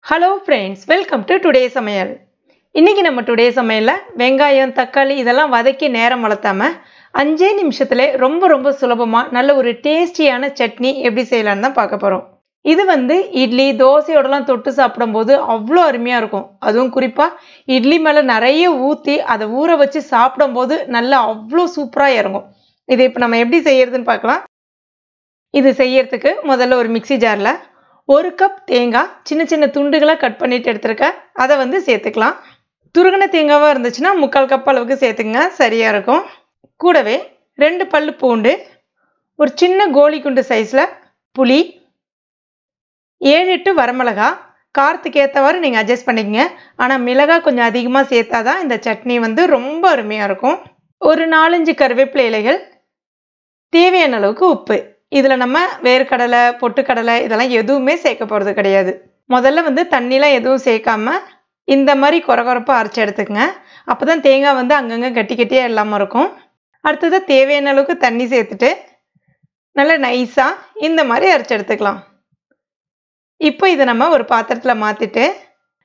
Hello friends, welcome to today's Samayal. இன்னைக்கு நம்ம today சமையல்ல வெங்காயம் தக்காளி இதெல்லாம் வதக்கி நேரம் வளர்த்தாம 5 நிமிஷத்துல ரொம்ப சுலபமா நல்ல ஒரு டேஸ்டியான சட்னி எப்படி செய்யலாம்னு தான் பார்க்க போறோம். இது இட்லி தோசையோடலாம் தொட்டு சாப்பிடும்போது அவ்ளோ அருமையா இருக்கும். அதுவும் குறிப்பா இட்லி மேல நிறைய ஊத்தி அதை ஊற வச்சு சாப்பிடும்போது நல்லா அவ்ளோ சூப்பரா இறங்கும். இதை இப்போ நம்ம எப்படி செய்யறதுன்னு பார்க்கலாம். இது செய்யறதுக்கு முதல்ல ஒரு மிக்ஸி ஜார்ல 1 கப் தேங்காய் சின்ன துண்டுகளா கட் பண்ணிட்டு எடுத்துருக்கேன். அதை சேர்த்துக்கலாம். துருகின தேங்காவா இருந்துச்சுன்னா 3/4 கப் அளவுக்கு சேர்த்துங்க, சரியா இருக்கும். கூடவே 2 பல்லு பூண்டு, ஒரு சின்ன கோலி குண்டு சைஸ்ல புளி, 7-8 வரமிளகா, காரத்துக்கு ஏற்றவாறு நீங்கள் அட்ஜஸ்ட் பண்ணிக்கங்க. ஆனால் மிளகாய் கொஞ்சம் அதிகமாக சேர்த்தாதான் இந்த சட்னி ரொம்ப அருமையாக இருக்கும். ஒரு 4-5 கருவேப்பிலை இலைகள், தேவையான அளவுக்கு உப்பு. இதில் நம்ம வேர்க்கடலை பொட்டுக்கடலை இதெல்லாம் எதுவுமே சேர்க்க போகிறது கிடையாது. முதல்ல தண்ணிலாம் எதுவும் சேர்க்காம இந்த மாதிரி கொரகொரப்பாக அரைச்சி எடுத்துக்கங்க. அப்போ தான் தேங்காய் அங்கங்கே கட்டியாக இல்லாமல் இருக்கும். அடுத்தது தேவையான அளவுக்கு தண்ணி சேர்த்துட்டு நல்லா நைஸாக இந்த மாதிரி அரைச்சி எடுத்துக்கலாம். இப்போ இதை நம்ம ஒரு பாத்திரத்தில் மாற்றிட்டு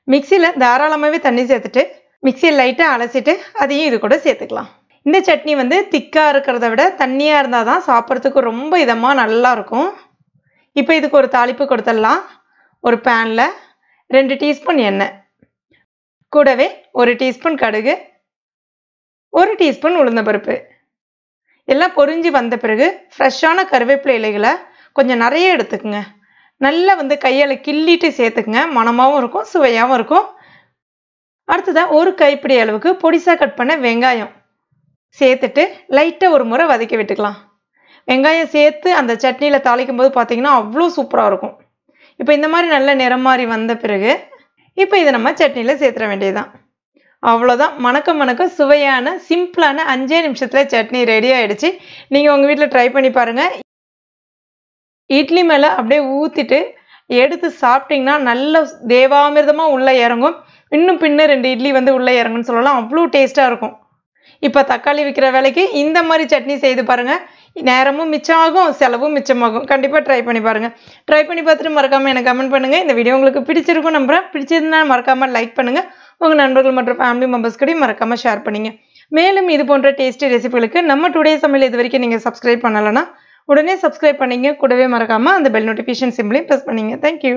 மிக்சியில் தாராளமாகவே தண்ணி சேர்த்துட்டு மிக்சியில் லைட்டாக அலசிட்டு அதையும் இது கூட சேர்த்துக்கலாம். இந்த சட்னி திக்காக இருக்கிறத விட தண்ணியாக இருந்தால் தான் சாப்பிட்றதுக்கு ரொம்ப இதமாக நல்லா இருக்கும். இப்போ இதுக்கு ஒரு தாளிப்பு கொடுத்துடலாம். ஒரு பேனில் 2 டீஸ்பூன் எண்ணெய், கூடவே 1 டீஸ்பூன் கடுகு, 1 டீஸ்பூன் உளுந்தம்பருப்பு எல்லாம் பொரிஞ்சு வந்த பிறகு ஃப்ரெஷ்ஷான கருவேப்பிலை இலைகளை கொஞ்சம் நிறைய எடுத்துக்குங்க. நல்லா கையால் கிள்ளிட்டு சேர்த்துக்குங்க. மணமாகவும் இருக்கும், சுவையாகவும் இருக்கும். அடுத்ததாக ஒரு கைப்பிடி அளவுக்கு பொடிசாக கட் பண்ண வெங்காயம் சேர்த்துட்டு லைட்டாக ஒரு முறை வதக்கி விட்டுக்கலாம். வெங்காயம் சேர்த்து அந்த சட்னியில் தாளிக்கும் போது பார்த்தீங்கன்னா அவ்வளோ சூப்பராக இருக்கும். இப்போ இந்த மாதிரி நல்ல நிறம் மாதிரி வந்த பிறகு இப்போ இதை நம்ம சட்னியில் சேர்த்துட வேண்டியதுதான். அவ்வளோதான். மணக்க சுவையான சிம்பிளான 5 நிமிஷத்தில் சட்னி ரெடி ஆகிடுச்சு. நீங்கள் உங்கள் வீட்டில் ட்ரை பண்ணி பாருங்கள். இட்லி மேலே அப்படியே ஊற்றிட்டு எடுத்து சாப்பிட்டிங்கன்னா நல்ல தேவாமிர்தமாக உள்ளே இறங்கும். இன்னும் பின்ன 2 இட்லி உள்ளே இறங்குன்னு சொல்லலாம். அவ்வளோ டேஸ்ட்டாக இருக்கும். இப்போ தக்காளி விற்கிற வேலைக்கு இந்த மாதிரி சட்னி செய்து பாருங்கள். நேரமும் மிச்சமாகும், செலவும் மிச்சமாகும். கண்டிப்பாக ட்ரை பண்ணி பாருங்கள். ட்ரை பண்ணி பார்த்துட்டு மறக்காமல் எனக்கு கமெண்ட் பண்ணுங்கள். இந்த வீடியோ உங்களுக்கு பிடிச்சிருக்கும் நம்புறேன். பிடிச்சிருந்தா மறக்காமல் லைக் பண்ணுங்கள். உங்கள் நண்பர்கள் மற்றும் ஃபேமிலி மெம்பர்ஸ் கூட மறக்காமல் ஷேர் பண்ணுங்க. மேலும் இது போன்ற டேஸ்டி ரெசிபிகளுக்கு நம்ம டுடே சமையல் இது வரைக்கும் நீங்கள் சப்ஸ்கிரைப் பண்ணலைன்னா உடனே சப்ஸ்கிரைப் பண்ணிங்க. கூடவே மறக்காமல் அந்த பெல் நோட்டிஃபிகேஷன் சிம்பிளையும் ப்ரெஸ் பண்ணிங்க. தேங்க்யூ.